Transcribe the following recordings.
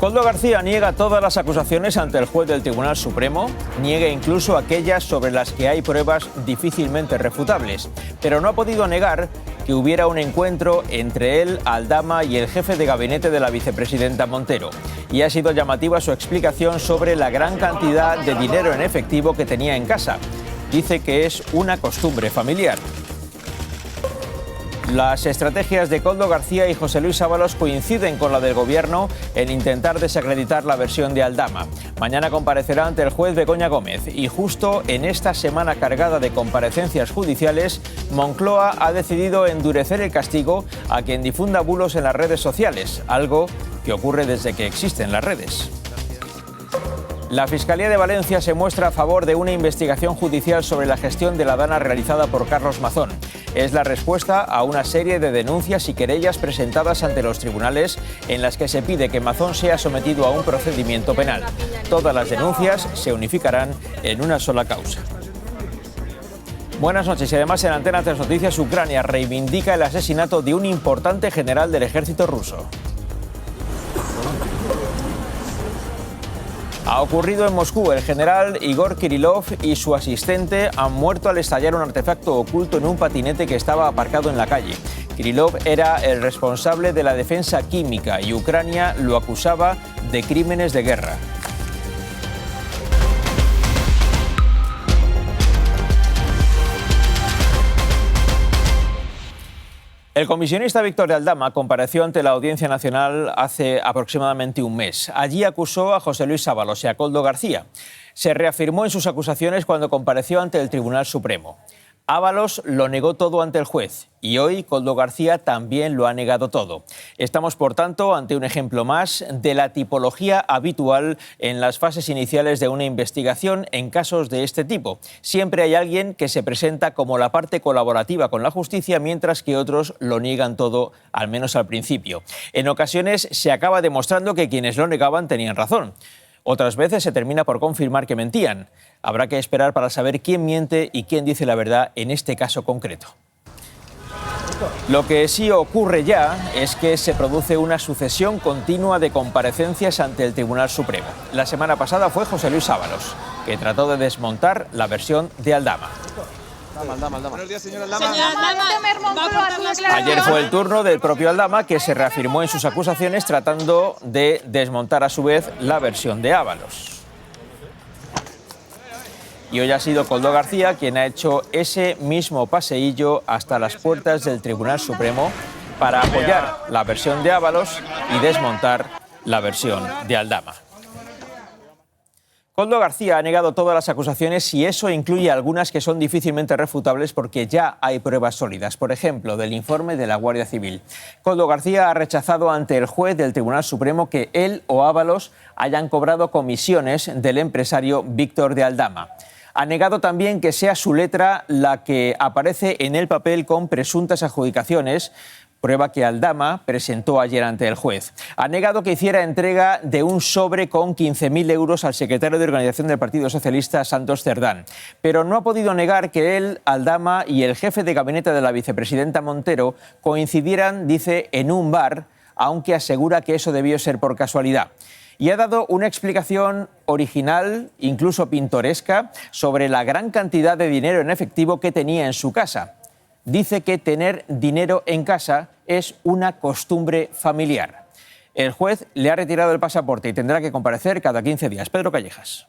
Koldo García niega todas las acusaciones ante el juez del Tribunal Supremo, niega incluso aquellas sobre las que hay pruebas difícilmente refutables, pero no ha podido negar que hubiera un encuentro entre él, Aldama y el jefe de gabinete de la vicepresidenta Montero. Y ha sido llamativa su explicación sobre la gran cantidad de dinero en efectivo que tenía en casa. Dice que es una costumbre familiar. Las estrategias de Koldo García y José Luis Ábalos coinciden con la del Gobierno en intentar desacreditar la versión de Aldama. Mañana comparecerá ante el juez Begoña Gómez y justo en esta semana cargada de comparecencias judiciales, Moncloa ha decidido endurecer el castigo a quien difunda bulos en las redes sociales, algo que ocurre desde que existen las redes. La Fiscalía de Valencia se muestra a favor de una investigación judicial sobre la gestión de la Dana realizada por Carlos Mazón. Es la respuesta a una serie de denuncias y querellas presentadas ante los tribunales en las que se pide que Mazón sea sometido a un procedimiento penal. Todas las denuncias se unificarán en una sola causa. Buenas noches. Y además en Antena 3 Noticias, Ucrania reivindica el asesinato de un importante general del ejército ruso. Ha ocurrido en Moscú. El general Igor Kirillov y su asistente han muerto al estallar un artefacto oculto en un patinete que estaba aparcado en la calle. Kirillov era el responsable de la defensa química y Ucrania lo acusaba de crímenes de guerra. El comisionista Víctor de Aldama compareció ante la Audiencia Nacional hace aproximadamente un mes. Allí acusó a José Luis Ábalos y a Koldo García. Se reafirmó en sus acusaciones cuando compareció ante el Tribunal Supremo. Ábalos lo negó todo ante el juez y hoy Koldo García también lo ha negado todo. Estamos, por tanto, ante un ejemplo más de la tipología habitual en las fases iniciales de una investigación en casos de este tipo. Siempre hay alguien que se presenta como la parte colaborativa con la justicia, mientras que otros lo niegan todo, al menos al principio. En ocasiones se acaba demostrando que quienes lo negaban tenían razón. Otras veces se termina por confirmar que mentían. Habrá que esperar para saber quién miente y quién dice la verdad en este caso concreto. Lo que sí ocurre ya es que se produce una sucesión continua de comparecencias ante el Tribunal Supremo. La semana pasada fue José Luis Ábalos, que trató de desmontar la versión de Aldama. Buenos días, señora Aldama. Ayer fue el turno del propio Aldama, que se reafirmó en sus acusaciones tratando de desmontar a su vez la versión de Ábalos. Y hoy ha sido Koldo García quien ha hecho ese mismo paseillo hasta las puertas del Tribunal Supremo para apoyar la versión de Ábalos y desmontar la versión de Aldama. Koldo García ha negado todas las acusaciones y eso incluye algunas que son difícilmente refutables porque ya hay pruebas sólidas, por ejemplo, del informe de la Guardia Civil. Koldo García ha rechazado ante el juez del Tribunal Supremo que él o Ábalos hayan cobrado comisiones del empresario Víctor de Aldama. Ha negado también que sea su letra la que aparece en el papel con presuntas adjudicaciones, prueba que Aldama presentó ayer ante el juez. Ha negado que hiciera entrega de un sobre con 15.000 euros al secretario de organización del Partido Socialista, Santos Cerdán. Pero no ha podido negar que él, Aldama y el jefe de gabinete de la vicepresidenta Montero coincidieran, dice, en un bar, aunque asegura que eso debió ser por casualidad. Y ha dado una explicación original, incluso pintoresca, sobre la gran cantidad de dinero en efectivo que tenía en su casa. Dice que tener dinero en casa es una costumbre familiar. El juez le ha retirado el pasaporte y tendrá que comparecer cada 15 días. Pedro Callejas.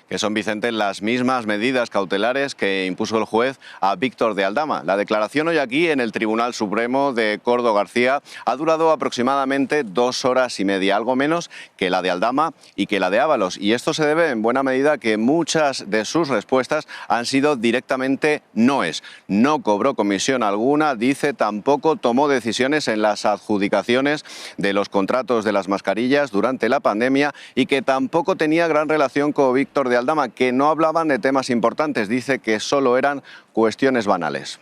Que son, Vicente, las mismas medidas cautelares que impuso el juez a Víctor de Aldama. La declaración hoy aquí en el Tribunal Supremo de Koldo García ha durado aproximadamente 2 horas y media, algo menos que la de Aldama y que la de Ábalos. Y esto se debe en buena medida a que muchas de sus respuestas han sido directamente noes. No cobró comisión alguna, dice, tampoco tomó decisiones en las adjudicaciones de los contratos de las mascarillas durante la pandemia y que tampoco tenía gran relación con Víctor de Aldama, que no hablaban de temas importantes, dice que solo eran cuestiones banales.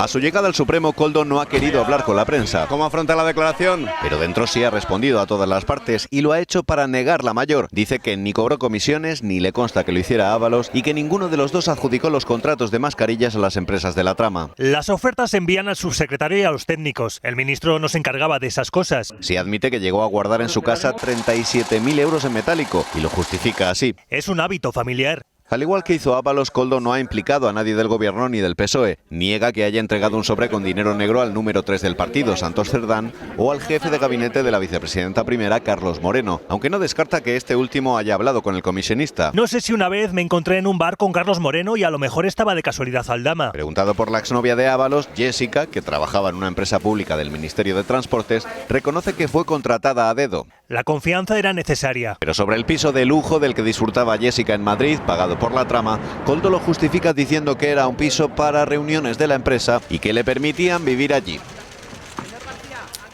A su llegada al Supremo, Koldo no ha querido hablar con la prensa. ¿Cómo afronta la declaración? Pero dentro sí ha respondido a todas las partes y lo ha hecho para negar la mayor. Dice que ni cobró comisiones, ni le consta que lo hiciera Ábalos y que ninguno de los dos adjudicó los contratos de mascarillas a las empresas de la trama. Las ofertas se envían al subsecretario y a los técnicos. El ministro no se encargaba de esas cosas. Sí admite que llegó a guardar en su casa 37.000 euros en metálico y lo justifica así. Es un hábito familiar. Al igual que hizo Ábalos, Koldo no ha implicado a nadie del gobierno ni del PSOE. Niega que haya entregado un sobre con dinero negro al número 3 del partido, Santos Cerdán, o al jefe de gabinete de la vicepresidenta primera, Carlos Moreno, aunque no descarta que este último haya hablado con el comisionista. No sé si una vez me encontré en un bar con Carlos Moreno y a lo mejor estaba de casualidad Aldama. Preguntado por la exnovia de Ábalos, Jessica, que trabajaba en una empresa pública del Ministerio de Transportes, reconoce que fue contratada a dedo. La confianza era necesaria. Pero sobre el piso de lujo del que disfrutaba Jessica en Madrid, pagado por la trama, Koldo lo justifica diciendo que era un piso para reuniones de la empresa y que le permitían vivir allí.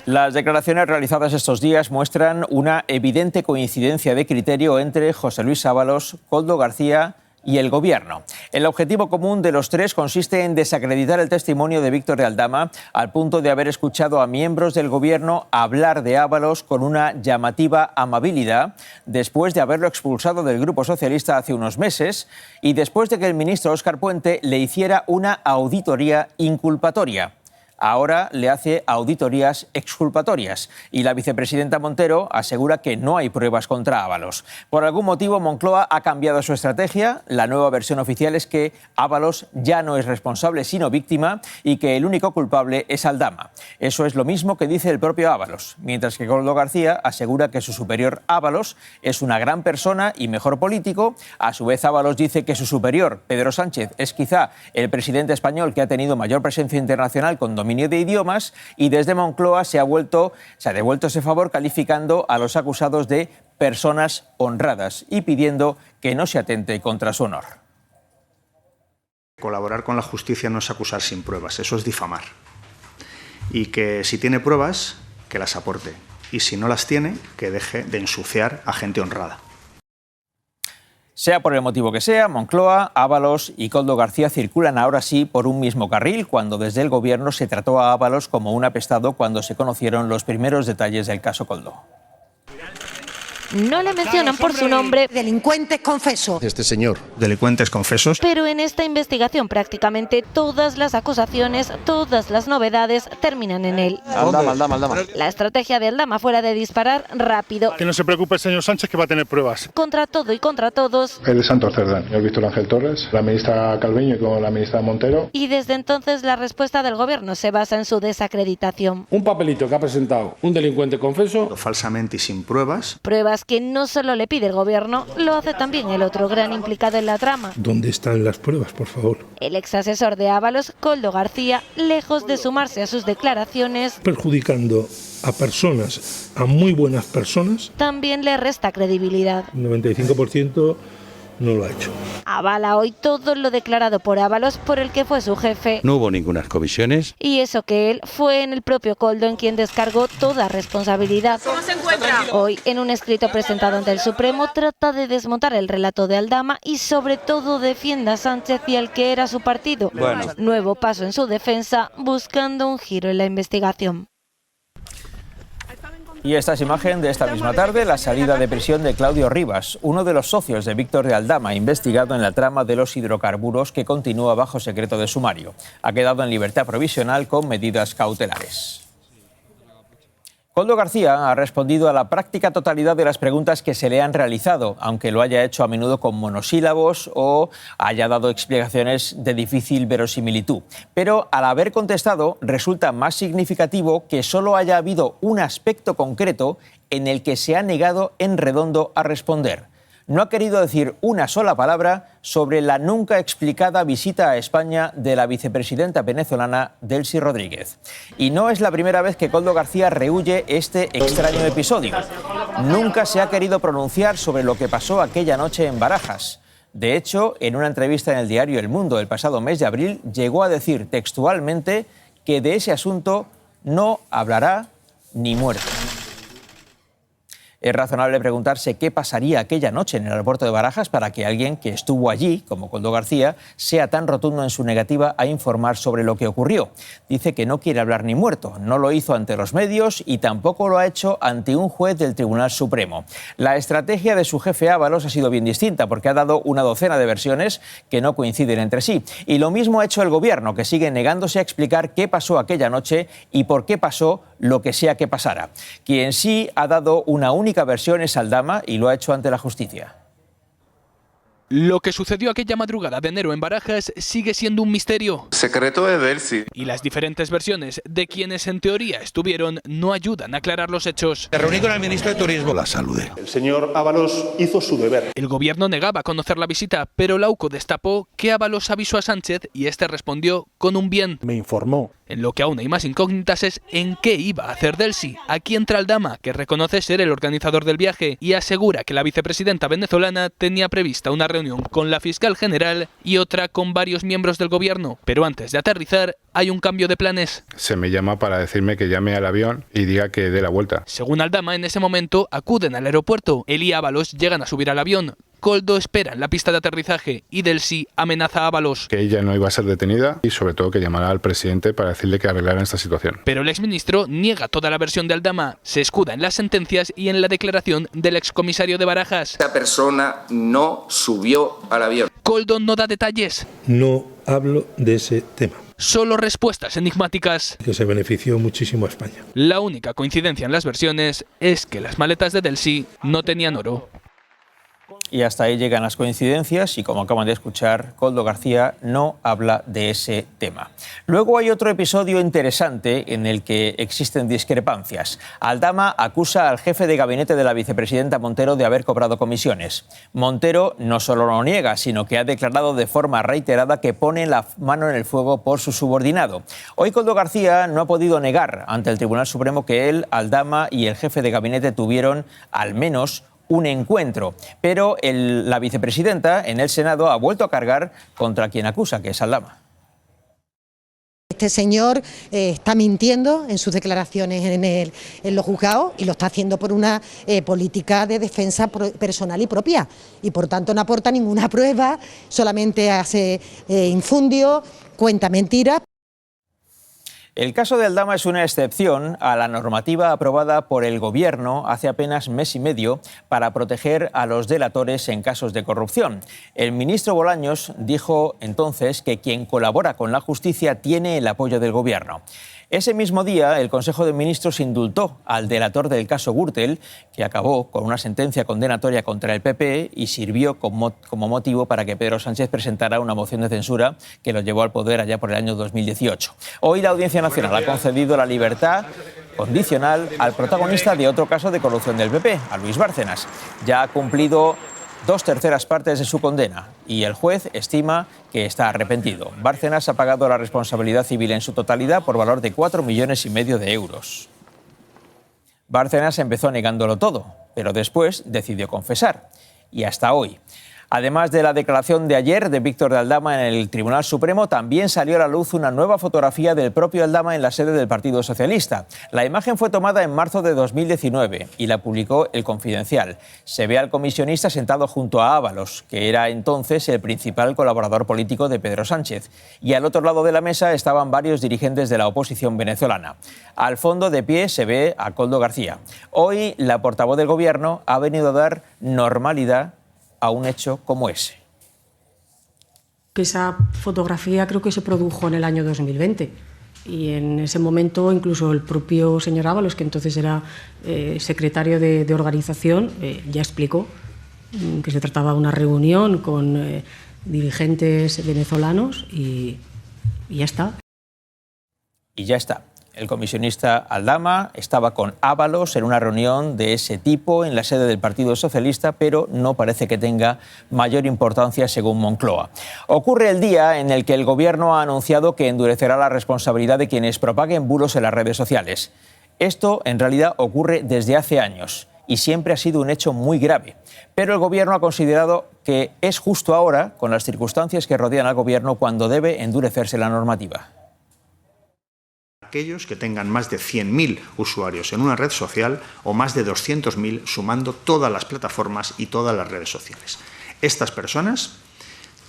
Las declaraciones realizadas estos días muestran una evidente coincidencia de criterio entre José Luis Ábalos, Koldo García y el Gobierno. El objetivo común de los tres consiste en desacreditar el testimonio de Víctor de Aldama al punto de haber escuchado a miembros del Gobierno hablar de Ábalos con una llamativa amabilidad después de haberlo expulsado del Grupo Socialista hace unos meses y después de que el ministro Óscar Puente le hiciera una auditoría inculpatoria. Ahora le hace auditorías exculpatorias y la vicepresidenta Montero asegura que no hay pruebas contra Ábalos. Por algún motivo, Moncloa ha cambiado su estrategia. La nueva versión oficial es que Ábalos ya no es responsable sino víctima y que el único culpable es Aldama. Eso es lo mismo que dice el propio Ábalos, mientras que Koldo García asegura que su superior Ábalos es una gran persona y mejor político. A su vez, Ábalos dice que su superior, Pedro Sánchez, es quizá el presidente español que ha tenido mayor presencia internacional con dominio de idiomas y desde Moncloa se ha devuelto ese favor calificando a los acusados de personas honradas y pidiendo que no se atente contra su honor. Colaborar con la justicia no es acusar sin pruebas, eso es difamar. Y que si tiene pruebas, que las aporte. Y si no las tiene, que deje de ensuciar a gente honrada. Sea por el motivo que sea, Moncloa, Ábalos y Koldo García circulan ahora sí por un mismo carril, cuando desde el Gobierno se trató a Ábalos como un apestado cuando se conocieron los primeros detalles del caso Koldo. No le mencionan por su nombre. Delincuentes confesos. Este señor, delincuentes confesos. Pero en esta investigación prácticamente todas las acusaciones, todas las novedades terminan en él. Aldama. La estrategia de Aldama fuera de disparar rápido. Que no se preocupe el señor Sánchez, que va a tener pruebas. Contra todo y contra todos. El de Santos Cerdán, el Víctor Ángel Torres, la ministra Calviño y con la ministra Montero. Y desde entonces la respuesta del Gobierno se basa en su desacreditación. Un papelito que ha presentado un delincuente confeso. Falsamente y sin pruebas. Pruebas que no solo le pide el Gobierno, lo hace también el otro gran implicado en la trama. ¿Dónde están las pruebas, por favor? El ex asesor de Ábalos, Koldo García, lejos de sumarse a sus declaraciones, Perjudicando a personas, a muy buenas personas. también le resta credibilidad. El 95% no lo ha hecho. Avala hoy todo lo declarado por Ábalos, por el que fue su jefe. No hubo ninguna comisiones. Y eso que él fue en el propio Koldo en quien descargó toda responsabilidad. ¿Cómo se encuentra? Hoy, en un escrito presentado ante el Supremo, trata de desmontar el relato de Aldama y sobre todo defiende a Sánchez y al que era su partido. Nuevo paso en su defensa, buscando un giro en la investigación. Y esta es imagen de esta misma tarde, la salida de prisión de Claudio Rivas, uno de los socios de Víctor de Aldama, investigado en la trama de los hidrocarburos que continúa bajo secreto de sumario. Ha quedado en libertad provisional con medidas cautelares. Koldo García ha respondido a la práctica totalidad de las preguntas que se le han realizado, aunque lo haya hecho a menudo con monosílabos o haya dado explicaciones de difícil verosimilitud. Pero al haber contestado, resulta más significativo que solo haya habido un aspecto concreto en el que se ha negado en redondo a responder. No ha querido decir una sola palabra sobre la nunca explicada visita a España de la vicepresidenta venezolana Delcy Rodríguez. Y no es la primera vez que Koldo García rehúye este extraño episodio. Nunca se ha querido pronunciar sobre lo que pasó aquella noche en Barajas. De hecho, en una entrevista en el diario El Mundo el pasado mes de abril, llegó a decir textualmente que de ese asunto no hablará ni muerto. Es razonable preguntarse qué pasaría aquella noche en el aeropuerto de Barajas para que alguien que estuvo allí, como Koldo García, sea tan rotundo en su negativa a informar sobre lo que ocurrió. Dice que no quiere hablar ni muerto, no lo hizo ante los medios y tampoco lo ha hecho ante un juez del Tribunal Supremo. La estrategia de su jefe Ábalos ha sido bien distinta porque ha dado una docena de versiones que no coinciden entre sí. Y lo mismo ha hecho el Gobierno, que sigue negándose a explicar qué pasó aquella noche y por qué pasó lo que sea que pasara. Quien sí ha dado una única versión es Aldama y lo ha hecho ante la justicia. Lo que sucedió aquella madrugada de enero en Barajas sigue siendo un misterio. Secreto de Delcy. Y las diferentes versiones de quienes en teoría estuvieron no ayudan a aclarar los hechos. Me reuní con el ministro de Turismo. La saludé. El señor Ábalos hizo su deber. El Gobierno negaba conocer la visita, pero la UCO destapó que Ábalos avisó a Sánchez y este respondió con un bien. Me informó. En lo que aún hay más incógnitas es en qué iba a hacer Delcy. Aquí entra Aldama, que reconoce ser el organizador del viaje y asegura que la vicepresidenta venezolana tenía prevista una reunión con la fiscal general y otra con varios miembros del Gobierno. Pero antes de aterrizar, hay un cambio de planes. Se me llama para decirme que llame al avión y diga que dé la vuelta. Según Aldama, en ese momento acuden al aeropuerto. Él y Ábalos llegan a subir al avión. Koldo espera en la pista de aterrizaje y Delcy amenaza a Ábalos. Que ella no iba a ser detenida y sobre todo que llamara al presidente para decirle que arreglaran esta situación. Pero el exministro niega toda la versión de Aldama, se escuda en las sentencias y en la declaración del excomisario de Barajas. Esa persona no subió al avión. Koldo no da detalles. No hablo de ese tema. Solo respuestas enigmáticas. Que se benefició muchísimo a España. La única coincidencia en las versiones es que las maletas de Delcy no tenían oro. Y hasta ahí llegan las coincidencias y, como acaban de escuchar, Koldo García no habla de ese tema. Luego hay otro episodio interesante en el que existen discrepancias. Aldama acusa al jefe de gabinete de la vicepresidenta Montero de haber cobrado comisiones. Montero no solo lo niega, sino que ha declarado de forma reiterada que pone la mano en el fuego por su subordinado. Hoy Koldo García no ha podido negar ante el Tribunal Supremo que él, Aldama y el jefe de gabinete tuvieron al menos un encuentro, pero la vicepresidenta en el Senado ha vuelto a cargar contra quien acusa, que es Aldama. Este señor está mintiendo en sus declaraciones en los juzgados y lo está haciendo por una política de defensa personal y propia y por tanto no aporta ninguna prueba, solamente hace infundio, cuenta mentiras. El caso de Aldama es una excepción a la normativa aprobada por el Gobierno hace apenas mes y medio para proteger a los delatores en casos de corrupción. El ministro Bolaños dijo entonces que quien colabora con la justicia tiene el apoyo del Gobierno. Ese mismo día, el Consejo de Ministros indultó al delator del caso Gürtel, que acabó con una sentencia condenatoria contra el PP y sirvió como motivo para que Pedro Sánchez presentara una moción de censura que lo llevó al poder allá por el año 2018. Hoy la Audiencia Nacional ha concedido la libertad condicional al protagonista de otro caso de corrupción del PP, a Luis Bárcenas. Ya ha cumplido 2/3 partes de su condena y el juez estima que está arrepentido. Bárcenas ha pagado la responsabilidad civil en su totalidad por valor de 4,5 millones de euros. Bárcenas empezó negándolo todo, pero después decidió confesar. Y hasta hoy. Además de la declaración de ayer de Víctor de Aldama en el Tribunal Supremo, también salió a la luz una nueva fotografía del propio Aldama en la sede del Partido Socialista. La imagen fue tomada en marzo de 2019 y la publicó El Confidencial. Se ve al comisionista sentado junto a Ábalos, que era entonces el principal colaborador político de Pedro Sánchez. Y al otro lado de la mesa estaban varios dirigentes de la oposición venezolana. Al fondo, de pie, se ve a Koldo García. Hoy, la portavoz del Gobierno ha venido a dar normalidad a un hecho como ese. Esa fotografía creo que se produjo en el año 2020 y en ese momento incluso el propio señor Ábalos, que entonces era secretario de organización, ya explicó que se trataba de una reunión con dirigentes venezolanos y ya está. Y ya está. El comisionista Aldama estaba con Ábalos en una reunión de ese tipo en la sede del Partido Socialista, pero no parece que tenga mayor importancia según Moncloa. Ocurre el día en el que el Gobierno ha anunciado que endurecerá la responsabilidad de quienes propaguen bulos en las redes sociales. Esto, en realidad, ocurre desde hace años y siempre ha sido un hecho muy grave. Pero el Gobierno ha considerado que es justo ahora, con las circunstancias que rodean al Gobierno, cuando debe endurecerse la normativa. aquellos que tengan más de 100.000 usuarios en una red social o más de 200.000 sumando todas las plataformas y todas las redes sociales. Estas personas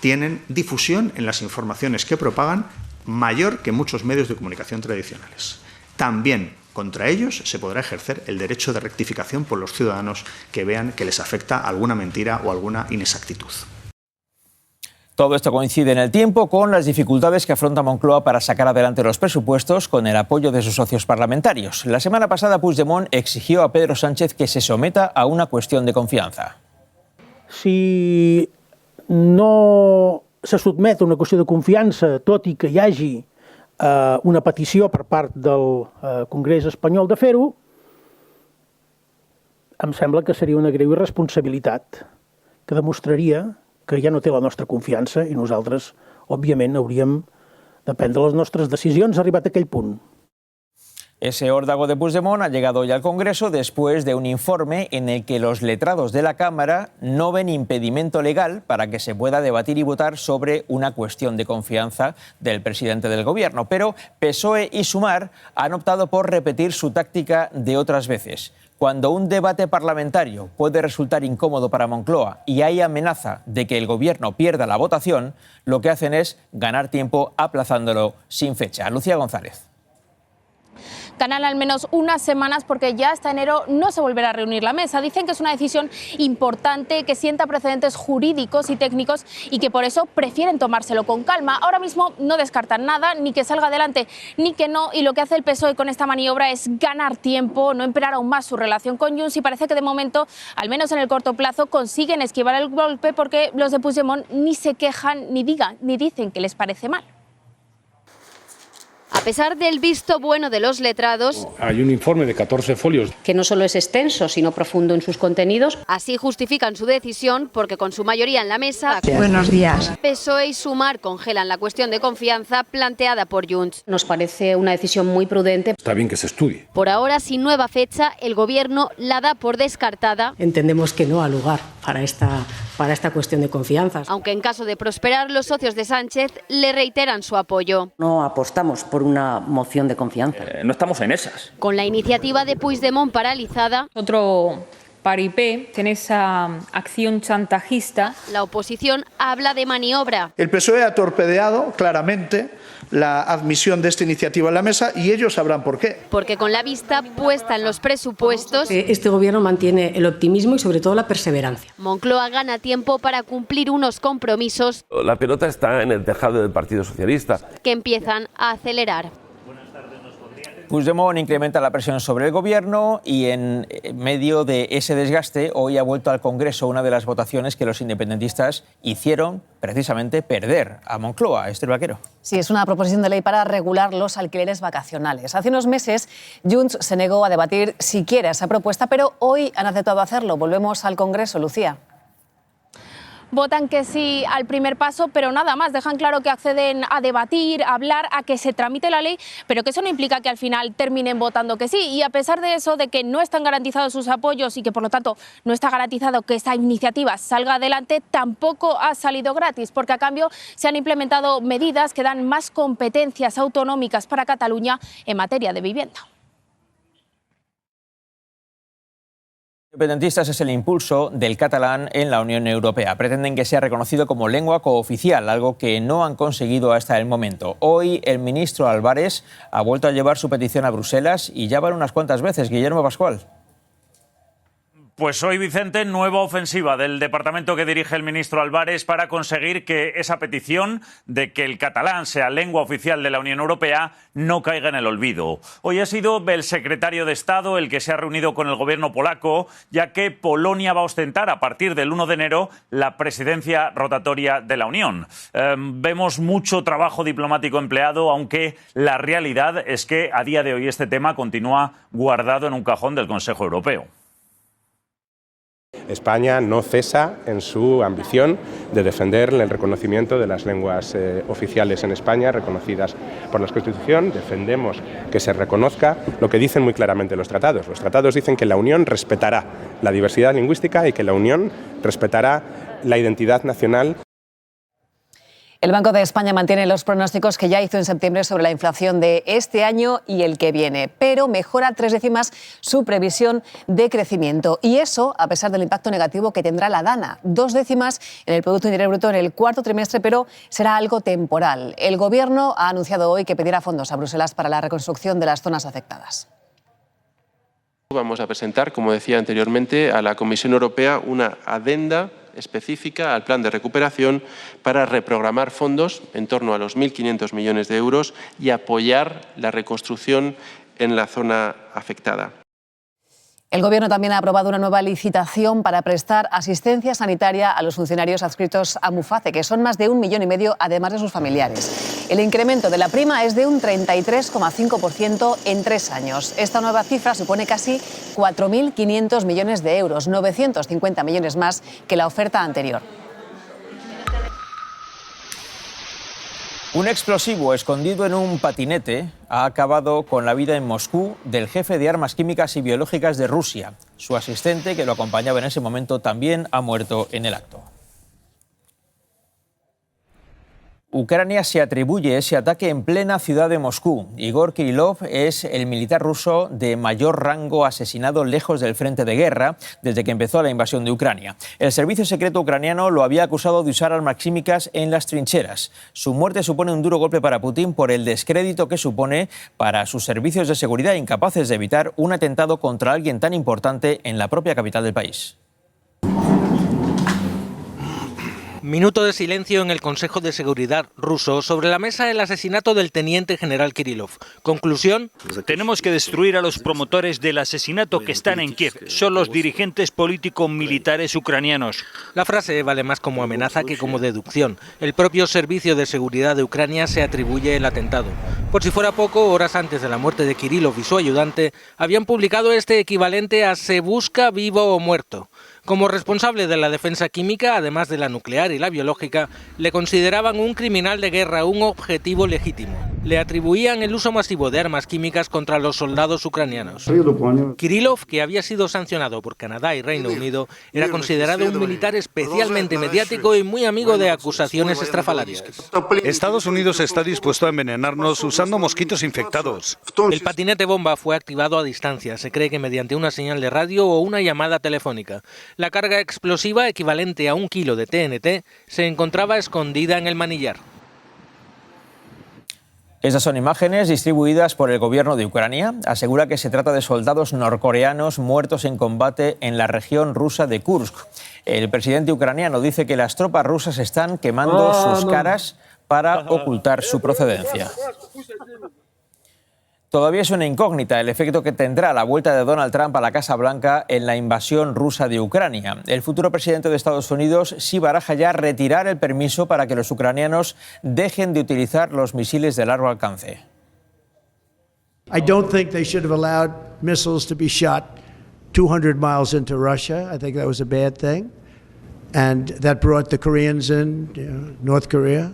tienen difusión en las informaciones que propagan mayor que muchos medios de comunicación tradicionales. También contra ellos se podrá ejercer el derecho de rectificación por los ciudadanos que vean que les afecta alguna mentira o alguna inexactitud. Todo esto coincide en el tiempo con las dificultades que afronta Moncloa para sacar adelante los presupuestos con el apoyo de sus socios parlamentarios. La semana pasada Puigdemont exigió a Pedro Sánchez que se someta a una cuestión de confianza. Si no se sotmet a una qüestió de confiança, tot i que hi hagi una petició per part del Congrés espanyol de fer-ho, em sembla que seria una greu irresponsabilitat que demostraria que ja no té la nostra confiança i nosaltres, òbviament, hauríem de prendre les nostres decisions arribat a aquell punt. Ese órdago de Puigdemont ha llegado hoy al Congreso después de un informe en el que los letrados de la Cámara no ven impedimento legal para que se pueda debatir y votar sobre una cuestión de confianza del presidente del Gobierno. Pero PSOE y Sumar han optado por repetir su táctica de otras veces. Cuando un debate parlamentario puede resultar incómodo para Moncloa y hay amenaza de que el Gobierno pierda la votación, lo que hacen es ganar tiempo aplazándolo sin fecha. Lucía González. Ganan al menos unas semanas porque ya hasta enero no se volverá a reunir la mesa. Dicen que es una decisión importante, que sienta precedentes jurídicos y técnicos y que por eso prefieren tomárselo con calma. Ahora mismo no descartan nada, ni que salga adelante ni que no, y lo que hace el PSOE con esta maniobra es ganar tiempo, no empeorar aún más su relación con Junts, y parece que de momento, al menos en el corto plazo, consiguen esquivar el golpe porque los de Puigdemont ni se quejan ni dicen que les parece mal. A pesar del visto bueno de los letrados, hay un informe de 14 folios que no solo es extenso, sino profundo en sus contenidos. Así justifican su decisión porque con su mayoría en la mesa, Buenos días, PSOE y Sumar congelan la cuestión de confianza planteada por Junts. Nos parece una decisión muy prudente. Está bien que se estudie. Por ahora, sin nueva fecha, el Gobierno la da por descartada. Entendemos que no ha lugar para esta cuestión de confianza. Aunque en caso de prosperar, los socios de Sánchez le reiteran su apoyo. No apostamos por una moción de confianza. No estamos en esas. Con la iniciativa de Puigdemont paralizada, otro paripé en esa acción chantajista, la oposición habla de maniobra. El PSOE ha torpedeado claramente la admisión de esta iniciativa a la mesa y ellos sabrán por qué. Porque con la vista puesta en los presupuestos, este Gobierno mantiene el optimismo y sobre todo la perseverancia. Moncloa gana tiempo para cumplir unos compromisos. La pelota está en el tejado del Partido Socialista, que empiezan a acelerar. Puigdemont incrementa la presión sobre el Gobierno y en medio de ese desgaste hoy ha vuelto al Congreso una de las votaciones que los independentistas hicieron precisamente perder a Moncloa. Esther Vaquero. Sí, es una proposición de ley para regular los alquileres vacacionales. Hace unos meses Junts se negó a debatir siquiera esa propuesta, pero hoy han aceptado hacerlo. Volvemos al Congreso, Lucía. Votan que sí al primer paso, pero nada más. Dejan claro que acceden a debatir, a hablar, a que se tramite la ley, pero que eso no implica que al final terminen votando que sí. Y a pesar de eso, de que no están garantizados sus apoyos y que por lo tanto no está garantizado que esta iniciativa salga adelante, tampoco ha salido gratis, porque a cambio se han implementado medidas que dan más competencias autonómicas para Cataluña en materia de vivienda. Independentistas es el impulso del catalán en la Unión Europea. Pretenden que sea reconocido como lengua cooficial, algo que no han conseguido hasta el momento. Hoy el ministro Álvarez ha vuelto a llevar su petición a Bruselas y ya van unas cuantas veces. Guillermo Pascual. Pues hoy, Vicente, nueva ofensiva del departamento que dirige el ministro Álvarez para conseguir que esa petición de que el catalán sea lengua oficial de la Unión Europea no caiga en el olvido. Hoy ha sido el secretario de Estado el que se ha reunido con el gobierno polaco, ya que Polonia va a ostentar a partir del 1 de enero la presidencia rotatoria de la Unión. Vemos mucho trabajo diplomático empleado, aunque la realidad es que a día de hoy este tema continúa guardado en un cajón del Consejo Europeo. España no cesa en su ambición de defender el reconocimiento de las lenguas oficiales en España, reconocidas por la Constitución. Defendemos que se reconozca lo que dicen muy claramente los tratados. Los tratados dicen que la Unión respetará la diversidad lingüística y que la Unión respetará la identidad nacional. El Banco de España mantiene los pronósticos que ya hizo en septiembre sobre la inflación de este año y el que viene, pero mejora 3 décimas su previsión de crecimiento. Y eso a pesar del impacto negativo que tendrá la DANA, 2 décimas en el Producto Interior Bruto en el cuarto trimestre, pero será algo temporal. El Gobierno ha anunciado hoy que pedirá fondos a Bruselas para la reconstrucción de las zonas afectadas. Vamos a presentar, como decía anteriormente, a la Comisión Europea una adenda específica al plan de recuperación para reprogramar fondos en torno a los 1.500 millones de euros y apoyar la reconstrucción en la zona afectada. El Gobierno también ha aprobado una nueva licitación para prestar asistencia sanitaria a los funcionarios adscritos a Muface, que son más de 1,5 millones, además de sus familiares. El incremento de la prima es de un 33,5% en 3 años. Esta nueva cifra supone casi 4.500 millones de euros, 950 millones más que la oferta anterior. Un explosivo escondido en un patinete ha acabado con la vida en Moscú del jefe de armas químicas y biológicas de Rusia. Su asistente, que lo acompañaba en ese momento, también ha muerto en el acto. Ucrania se atribuye ese ataque en plena ciudad de Moscú. Igor Kirillov es el militar ruso de mayor rango asesinado lejos del frente de guerra desde que empezó la invasión de Ucrania. El servicio secreto ucraniano lo había acusado de usar armas químicas en las trincheras. Su muerte supone un duro golpe para Putin por el descrédito que supone para sus servicios de seguridad, incapaces de evitar un atentado contra alguien tan importante en la propia capital del país. Minuto de silencio en el Consejo de Seguridad ruso sobre la mesa del asesinato del teniente general Kirillov. Conclusión: tenemos que destruir a los promotores del asesinato que están en Kiev. Son los dirigentes político-militares ucranianos. La frase vale más como amenaza que como deducción. El propio Servicio de Seguridad de Ucrania se atribuye el atentado. Por si fuera poco, horas antes de la muerte de Kirillov y su ayudante, habían publicado este equivalente a "se busca vivo o muerto". Como responsable de la defensa química, además de la nuclear y la biológica, le consideraban un criminal de guerra, un objetivo legítimo. Le atribuían el uso masivo de armas químicas contra los soldados ucranianos. Kirillov, que había sido sancionado por Canadá y Reino Unido, era considerado un militar especialmente mediático y muy amigo de acusaciones estrafalarias. Estados Unidos está dispuesto a envenenarnos usando mosquitos infectados. El patinete bomba fue activado a distancia, se cree que mediante una señal de radio o una llamada telefónica. La carga explosiva, equivalente a 1 kilo de TNT, se encontraba escondida en el manillar. Esas son imágenes distribuidas por el gobierno de Ucrania. Asegura que se trata de soldados norcoreanos muertos en combate en la región rusa de Kursk. El presidente ucraniano dice que las tropas rusas están quemando sus caras para ocultar su procedencia. Todavía es una incógnita el efecto que tendrá la vuelta de Donald Trump a la Casa Blanca en la invasión rusa de Ucrania. El futuro presidente de Estados Unidos sí baraja ya retirar el permiso para que los ucranianos dejen de utilizar los misiles de largo alcance. I don't think they should have allowed missiles to be shot 200 miles into Russia. I think that was a bad thing. And that brought the Koreans in, North Korea.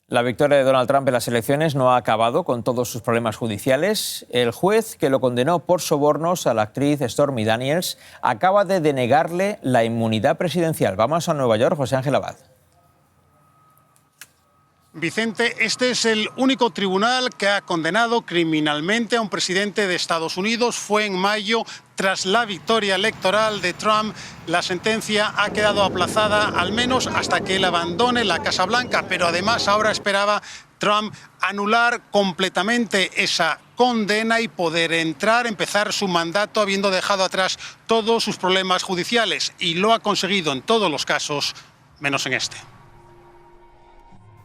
La victoria de Donald Trump en las elecciones no ha acabado con todos sus problemas judiciales. El juez que lo condenó por sobornos a la actriz Stormy Daniels acaba de denegarle la inmunidad presidencial. Vamos a Nueva York, José Ángel Abad. Vicente, este es el único tribunal que ha condenado criminalmente a un presidente de Estados Unidos. Fue en mayo, tras la victoria electoral de Trump. La sentencia ha quedado aplazada al menos hasta que él abandone la Casa Blanca, pero además ahora esperaba Trump anular completamente esa condena y poder empezar su mandato habiendo dejado atrás todos sus problemas judiciales. Y lo ha conseguido en todos los casos, menos en este.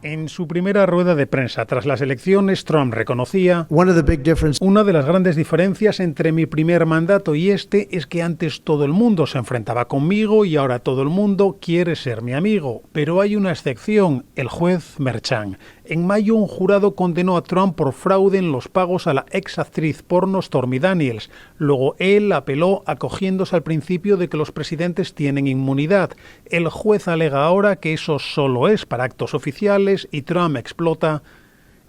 En su primera rueda de prensa tras las elecciones, Trump reconocía: una de las grandes diferencias entre mi primer mandato y este es que antes todo el mundo se enfrentaba conmigo y ahora todo el mundo quiere ser mi amigo. Pero hay una excepción, el juez Merchan. En mayo, un jurado condenó a Trump por fraude en los pagos a la ex actriz porno Stormy Daniels. Luego él apeló acogiéndose al principio de que los presidentes tienen inmunidad. El juez alega ahora que eso solo es para actos oficiales y Trump explota: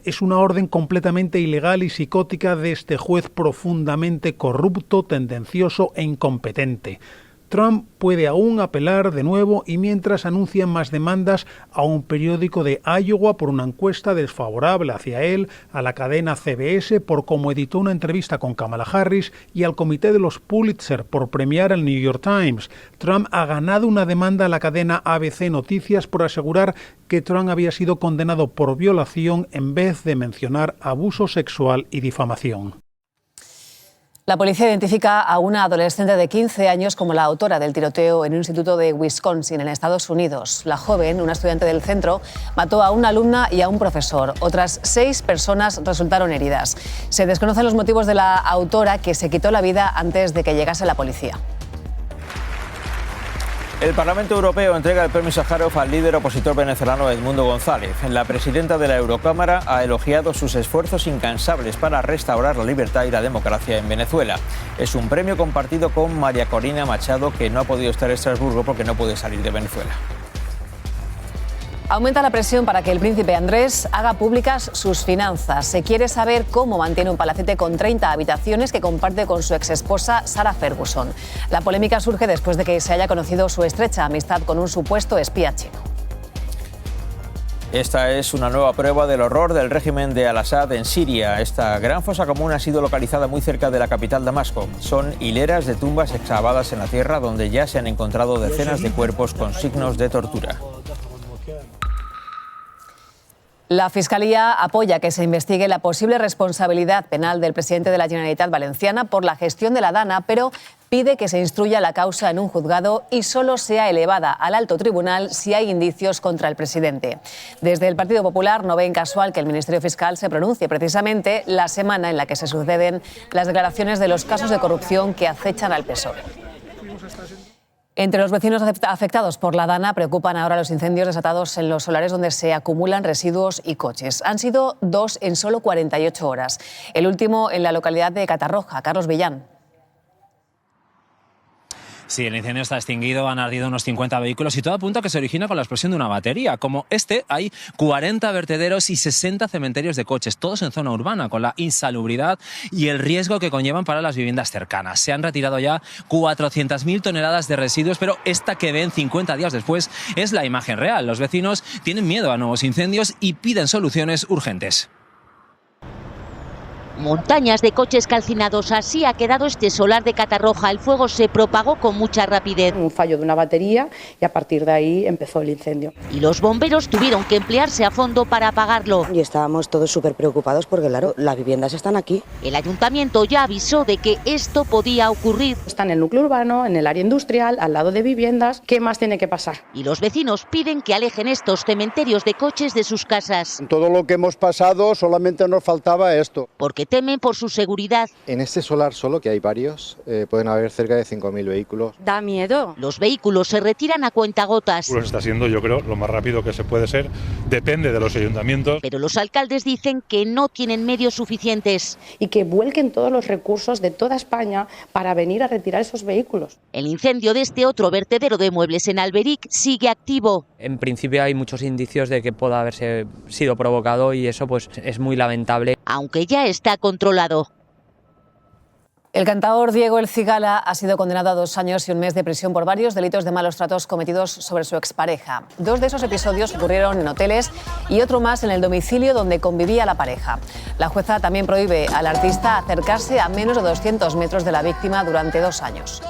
es una orden completamente ilegal y psicótica de este juez profundamente corrupto, tendencioso e incompetente. Trump puede aún apelar de nuevo y mientras anuncian más demandas a un periódico de Iowa por una encuesta desfavorable hacia él, a la cadena CBS por cómo editó una entrevista con Kamala Harris y al comité de los Pulitzer por premiar al New York Times. Trump ha ganado una demanda a la cadena ABC Noticias por asegurar que Trump había sido condenado por violación en vez de mencionar abuso sexual y difamación. La policía identifica a una adolescente de 15 años como la autora del tiroteo en un instituto de Wisconsin, en Estados Unidos. La joven, una estudiante del centro, mató a una alumna y a un profesor. Otras 6 personas resultaron heridas. Se desconocen los motivos de la autora, que se quitó la vida antes de que llegase la policía. El Parlamento Europeo entrega el premio Sájarov al líder opositor venezolano Edmundo González. La presidenta de la Eurocámara ha elogiado sus esfuerzos incansables para restaurar la libertad y la democracia en Venezuela. Es un premio compartido con María Corina Machado, que no ha podido estar en Estrasburgo porque no puede salir de Venezuela. Aumenta la presión para que el príncipe Andrés haga públicas sus finanzas. Se quiere saber cómo mantiene un palacete con 30 habitaciones que comparte con su exesposa Sarah Ferguson. La polémica surge después de que se haya conocido su estrecha amistad con un supuesto espía chino. Esta es una nueva prueba del horror del régimen de Al-Assad en Siria. Esta gran fosa común ha sido localizada muy cerca de la capital Damasco. Son hileras de tumbas excavadas en la tierra donde ya se han encontrado decenas de cuerpos con signos de tortura. La Fiscalía apoya que se investigue la posible responsabilidad penal del presidente de la Generalitat Valenciana por la gestión de la Dana, pero pide que se instruya la causa en un juzgado y solo sea elevada al alto tribunal si hay indicios contra el presidente. Desde el Partido Popular no ven casual que el Ministerio Fiscal se pronuncie precisamente la semana en la que se suceden las declaraciones de los casos de corrupción que acechan al PSOE. Entre los vecinos afectados por la Dana preocupan ahora los incendios desatados en los solares donde se acumulan residuos y coches. Han sido 2 en solo 48 horas. El último en la localidad de Catarroja. Carlos Villán. Sí, el incendio está extinguido, han ardido unos 50 vehículos y todo apunta a que se origina con la explosión de una batería. Como este, hay 40 vertederos y 60 cementerios de coches, todos en zona urbana, con la insalubridad y el riesgo que conllevan para las viviendas cercanas. Se han retirado ya 400.000 toneladas de residuos, pero esta que ven 50 días después es la imagen real. Los vecinos tienen miedo a nuevos incendios y piden soluciones urgentes. Montañas de coches calcinados, así ha quedado este solar de Catarroja. El fuego se propagó con mucha rapidez. Un fallo de una batería y a partir de ahí empezó el incendio. Y los bomberos tuvieron que emplearse a fondo para apagarlo. Y estábamos todos súper preocupados porque, claro, las viviendas están aquí. El ayuntamiento ya avisó de que esto podía ocurrir. Está en el núcleo urbano, en el área industrial, al lado de viviendas. ¿Qué más tiene que pasar? Y los vecinos piden que alejen estos cementerios de coches de sus casas. En todo lo que hemos pasado solamente nos faltaba esto. Porque temen por su seguridad. En este solar solo, que hay varios, pueden haber cerca de 5.000 vehículos. Da miedo. Los vehículos se retiran a cuentagotas. Pues está siendo, yo creo, lo más rápido que se puede ser. Depende de los ayuntamientos. Pero los alcaldes dicen que no tienen medios suficientes. Y que vuelquen todos los recursos de toda España para venir a retirar esos vehículos. El incendio de este otro vertedero de muebles en Alberic sigue activo. En principio hay muchos indicios de que pueda haberse sido provocado y eso pues es muy lamentable. Aunque ya está controlado. El cantaor Diego El Cigala ha sido condenado a 2 años y 1 mes de prisión por varios delitos de malos tratos cometidos sobre su expareja. 2 de esos episodios ocurrieron en hoteles y otro más en el domicilio donde convivía la pareja. La jueza también prohíbe al artista acercarse a menos de 200 metros de la víctima durante 2 años.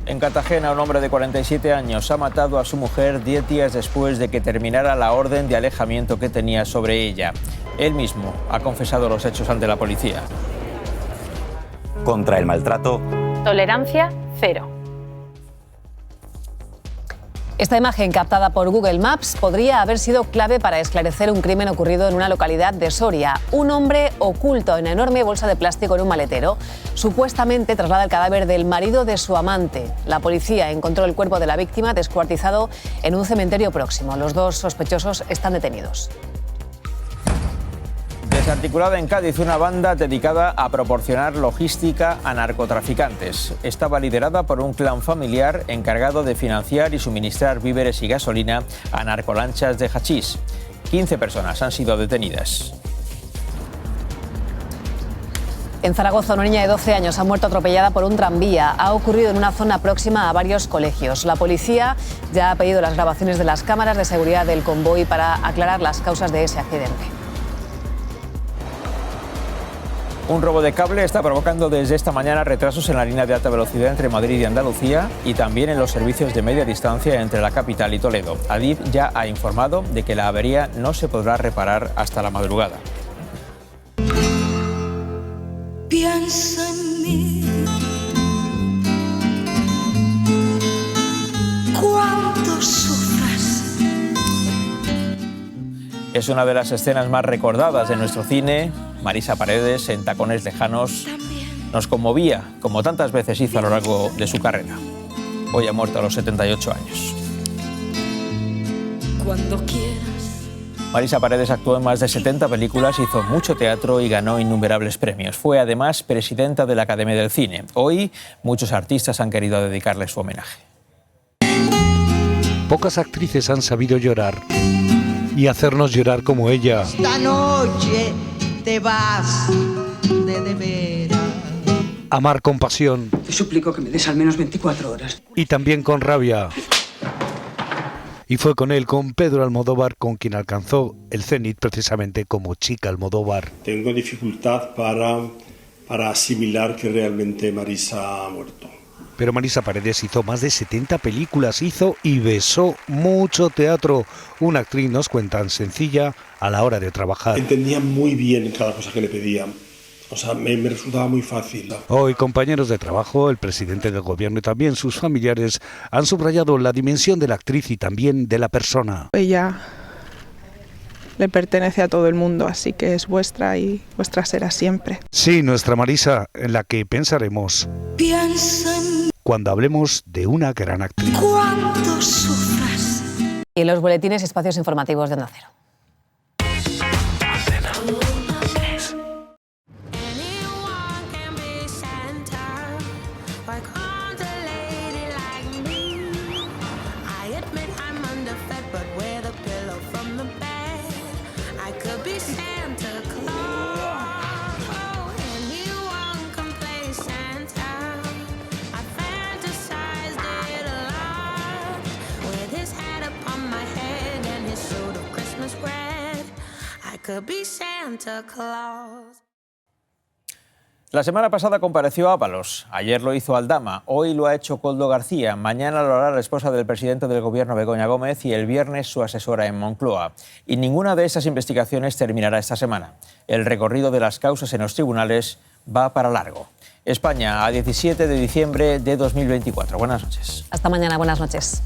En Cartagena, un hombre de 47 años ha matado a su mujer 10 días después de que terminara la orden de alejamiento que tenía sobre ella. Él mismo ha confesado los hechos ante la policía. Contra el maltrato. Tolerancia cero. Esta imagen captada por Google Maps podría haber sido clave para esclarecer un crimen ocurrido en una localidad de Soria. Un hombre oculto en una enorme bolsa de plástico en un maletero supuestamente traslada el cadáver del marido de su amante. La policía encontró el cuerpo de la víctima descuartizado en un cementerio próximo. Los 2 sospechosos están detenidos. Desarticulada en Cádiz una banda dedicada a proporcionar logística a narcotraficantes. Estaba liderada por un clan familiar encargado de financiar y suministrar víveres y gasolina a narcolanchas de hachís. 15 personas han sido detenidas. En Zaragoza, una niña de 12 años ha muerto atropellada por un tranvía. Ha ocurrido en una zona próxima a varios colegios. La policía ya ha pedido las grabaciones de las cámaras de seguridad del convoy para aclarar las causas de ese accidente. Un robo de cable está provocando desde esta mañana retrasos en la línea de alta velocidad entre Madrid y Andalucía y también en los servicios de media distancia entre la capital y Toledo. Adif ya ha informado de que la avería no se podrá reparar hasta la madrugada. Piensa en mí. Cuánto sufras. Es una de las escenas más recordadas de nuestro cine. Marisa Paredes, en Tacones lejanos, nos conmovía, como tantas veces hizo a lo largo de su carrera. Hoy ha muerto a los 78 años. Cuando quieras. Marisa Paredes actuó en más de 70 películas, hizo mucho teatro y ganó innumerables premios. Fue además presidenta de la Academia del Cine. Hoy muchos artistas han querido dedicarle su homenaje. Pocas actrices han sabido llorar y hacernos llorar como ella. Esta noche te vas de veras. Amar con pasión. Te suplico que me des al menos 24 horas. Y también con rabia. Y fue con él, con Pedro Almodóvar, con quien alcanzó el cenit precisamente como Chica Almodóvar. Tengo dificultad para asimilar que realmente Marisa ha muerto. Pero Marisa Paredes hizo más de 70 películas, hizo y besó mucho teatro. Una actriz, nos cuentan, sencilla a la hora de trabajar. Entendía muy bien cada cosa que le pedía. O sea, me resultaba muy fácil. Hoy, compañeros de trabajo, el presidente del gobierno y también sus familiares han subrayado la dimensión de la actriz y también de la persona. Ella le pertenece a todo el mundo, así que es vuestra y vuestra será siempre. Sí, nuestra Marisa, en la que pensaremos Piensa en cuando hablemos de una gran actriz. cuánto sufras. Y en los boletines y espacios informativos de Onda Cero. La semana pasada compareció Ábalos, ayer lo hizo Aldama, hoy lo ha hecho Koldo García, mañana lo hará la esposa del presidente del gobierno Begoña Gómez y el viernes su asesora en Moncloa. Y ninguna de esas investigaciones terminará esta semana. El recorrido de las causas en los tribunales va para largo. España, a 17 de diciembre de 2024. Buenas noches. Hasta mañana, buenas noches.